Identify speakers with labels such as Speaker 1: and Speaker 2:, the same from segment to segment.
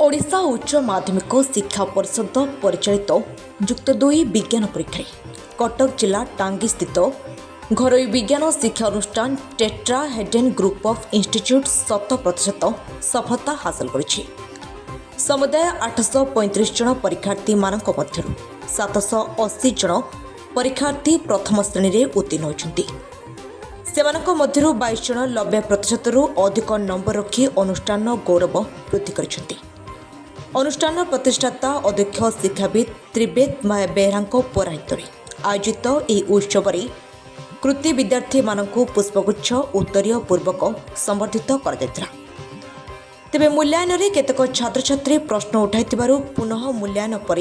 Speaker 1: ओडिशा उच्च माध्यमिक शिक्षा परिषद परिचालित युक्त 2 विज्ञान परीक्षा कटक जिला टांगी स्थित घरोई विज्ञान शिक्षा अनुष्ठान tetra Hayden group of institute 100% सफलता हासिल करिछि। समुदाय 835 जन परीक्षार्थी मानक मध्यरु 780 जन परीक्षार्थी प्रथम श्रेणी रे उत्तीर्ण होइछन्ति। सेमानक मध्यरु 22 जन 90% रु अधिक नंबर रखी अनुष्ठान गौरव वृद्धि करिछन्ति। अनुष्ठान प्रतिष्ठाता अध्यक्ष शिक्षाविद त्रिवेद बेहरा पौराहित्य आयोजित यह उत्सव कृति विद्यार्थी मानकु पुष्पगुच्छ उत्तरीय पूर्वक संबर्धित कर तेबे मूल्यांकन रे केतक छात्र छात्री प्रश्न उठाइतिबारु पुनः मूल्यांकन पर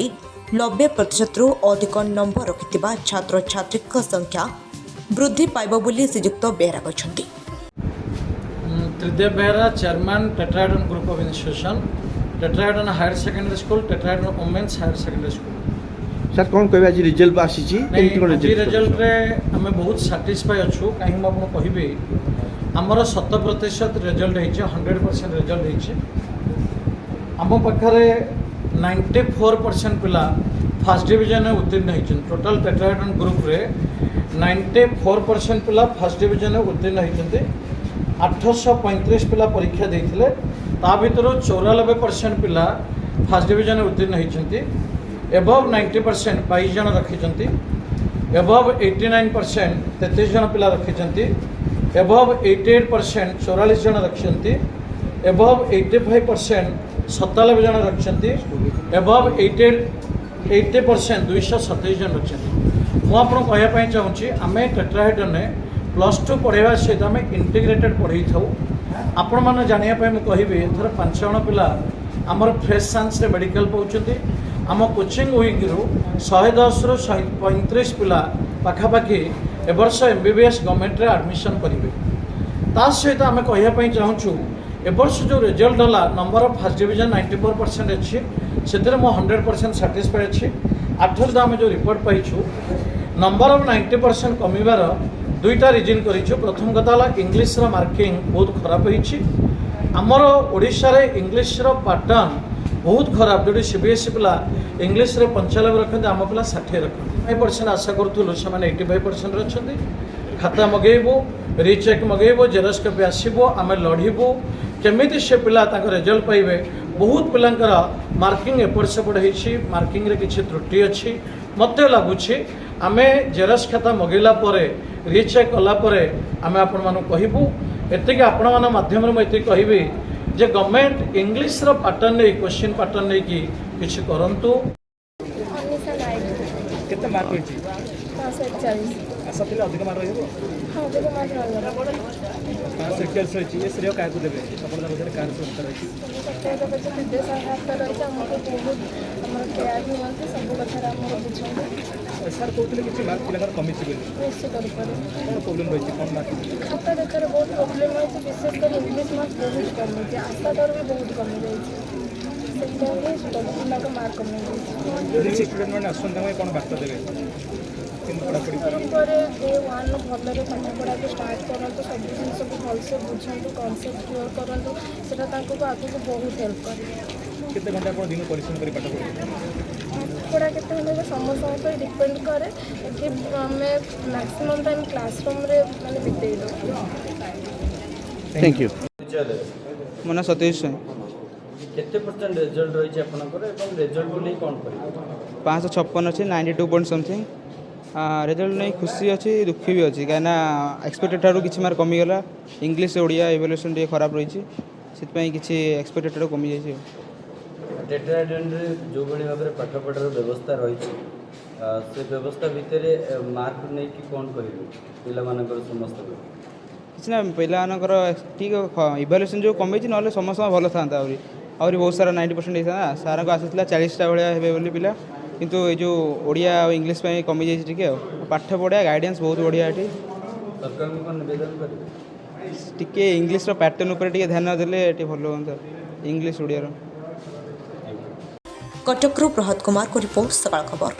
Speaker 1: 90% रु अधिक नंबर रखिथिबा छात्र छात्री संख्या वृद्धि पाइबो बोली श्रीयुक्त बेहरा कहछन्ति।
Speaker 2: Tridev Behera chairman tetrahedron group of institution tetrahedron higher secondary school tetrahedron women's higher secondary school.
Speaker 3: Sir कौन कहबे आज रिजल्ट आसीची
Speaker 2: रिजल्ट रे हमें बहुत सैटिस्फाई अच्छु कहीं मैं कहबी आमर 100% रिजल्ट होइछे 100% रिजल्ट होइछे। आम पाखरे 94% पिला फर्स्ट डिवीजन में उत्तीर्ण होइछन। टोटल टेट्राहेड्रन ग्रुप रे 94% पिला फर्स्ट डिवीजन में उत्तीर्ण होइछन्ते। 835 पिला परीक्षा देइथिले ता भितर 94% पिला फर्स्ट डिवीजन में उत्तीर्ण होइछन्ते। एबव 90% 22 जन रखिछन्ति। एबव 89% 33 जन पिला रखिछन्ति। एबव 88% 44 जन रखिछन्ति। एबव 85% 97 जन रखिछन्ति। एबव 80% 227 जन रखिछन्ति। मु आपन कहया पई चाहूची आमे टेट्राहेड्रन ने +2 पढ़ाइबा सहित आमे इंटीग्रेटेड पढ़ाई थाउ। आपण माने जानिया पई मु कहिबे एथर 5 जन पिला हमर फ्रेश साइंस रे मेडिकल पहुचंती। आम कोचिंग विंग रु 110 रु 135 पिला पाखापाखि एवर्ष MBBS गवर्नमेंट रे एडमिशन करेंगे। ता सहित आम कहवाई चाहूँ एवर्ष जो रिजल्ट है नंबर ऑफ फर्स्ट डिवीजन 94% अच्छी से 100% साटिस्फाई अच्छी। आठर आम जो रिपोर्ट पाइछु नंबर ऑफ 90% कमिबार दुईटा रिजन करिछु। प्रथम कथा इंग्लिश रो मार्किंग बहुत खराब होइछि। आमर ओडिशा रे इंग्लिश रो पैटर्न बहुत खराब जो CBSE पिला इंग्लिश रे 95 रखते आम पिला 60 रखते। 5% आशा करूँ से 85% रखते। खाता मगेबू रिचेक मगेबू जेरक्स कपी आसबो आम लड़बू केमी से पिला रिजल्ट पाइबे। बहुत पिलांकर मार्किंग एपट सेपट होती मार्किंग रे किसी त्रुटि अच्छी मत लगुच आम जेरक्स खाता मगेला रिचेक कलापर आम आपण मानू कहबू। एतिक आपण मान माध्यम मुझे कहबी जे गवर्नमेंट इंग्लिश रो पैटर्न नहीं क्वेश्चन पैटर्न नहीं कि किछि करंतु।
Speaker 3: केते मार्क होइछि
Speaker 4: 541
Speaker 3: आशा थिले अधिक मार्क होइबो।
Speaker 4: हां अधिक मार्क रहला
Speaker 3: 541 होइछि। ए श्रेय काहे को देबे सफलता बदले काहे से उत्तर होइछि।
Speaker 4: सत्य बच्चे विदेश सहायता रहते हमको बहुत हमर केयर भी होते सब कथा हमर बुझाते।
Speaker 3: सर कहते किसी मार्क पिलाकर कमी छि बोली
Speaker 4: निश्चित कर पर
Speaker 3: कोन प्रॉब्लम रहिछि कोन मार्क
Speaker 4: खाता देखकर बहुत प्रॉब्लम है। विशेष कर इंग्लिश मार्क बहुत कम है। आशा दर भी बहुत कम है। पिला का मार्क कम है।
Speaker 3: यदि स्टूडेंट माने आसंता में कोन बार्ता देबे किन पढ़ा पढ़ी
Speaker 4: पर डे 1 भलरे पाठ पढ़ा के स्टार्ट करंतु सब दिन सब भल से बुझंतु कॉन्सेप्ट क्लियर करंतु सेटा तांको आगु को बहुत हेल्प करे।
Speaker 3: केते घंटा पर दिन परिश्रम करी पाठ पढ़ी
Speaker 4: पढ़ा के समस्त पर डिपेंड करे कि हमें मैक्सिमम टाइम क्लासरूम रे माने बितेई दो।
Speaker 3: Thank you.
Speaker 5: मन सतीश
Speaker 6: केते परसेंट रिजल्ट रही है आपनकर एवं रिजल्ट को नहीं कोन करी
Speaker 5: 556 अच्छी 92 पॉइंट समथिंग। रिजल्ट नहीं खुशी अच्छी दुखी भी अच्छी कहीं एक्सपेक्टेड ठार किसी मार्क कमीगला। इंग्लिश ओडिया इवल्यूशन टे खराब रही से किसी एक्सपेक्टेड ठार कमी जाइए।
Speaker 6: टेट्राहेड्रन रे जो बड़ी भाव में पाठ पढ़ार व्यवस्था रही से व्यवस्था भितर मार्क नहीं कि कौन कहबे पिला मानकर समस्त
Speaker 5: किसी ना पिलानकर ठीक इवल्यूशन जो कमी ना समस्त भल था आहरी बहुत सारा 90% होता सार को आसाला 40टा भाया हे पिला किंतु ये जो ओडिया और इंग्लिश कमी जाइए पाठ पढ़ा गाइडेंस बहुत बढ़िया ये
Speaker 6: सरकार को निवेदन करेंगे
Speaker 5: टी इंग्लिश पैटर्न उपर ध्यान देले भल हाँ इंग्लिश ओडिया।
Speaker 1: कटकरू प्रहत कुमार को रिपोर्ट सकाळ खबर।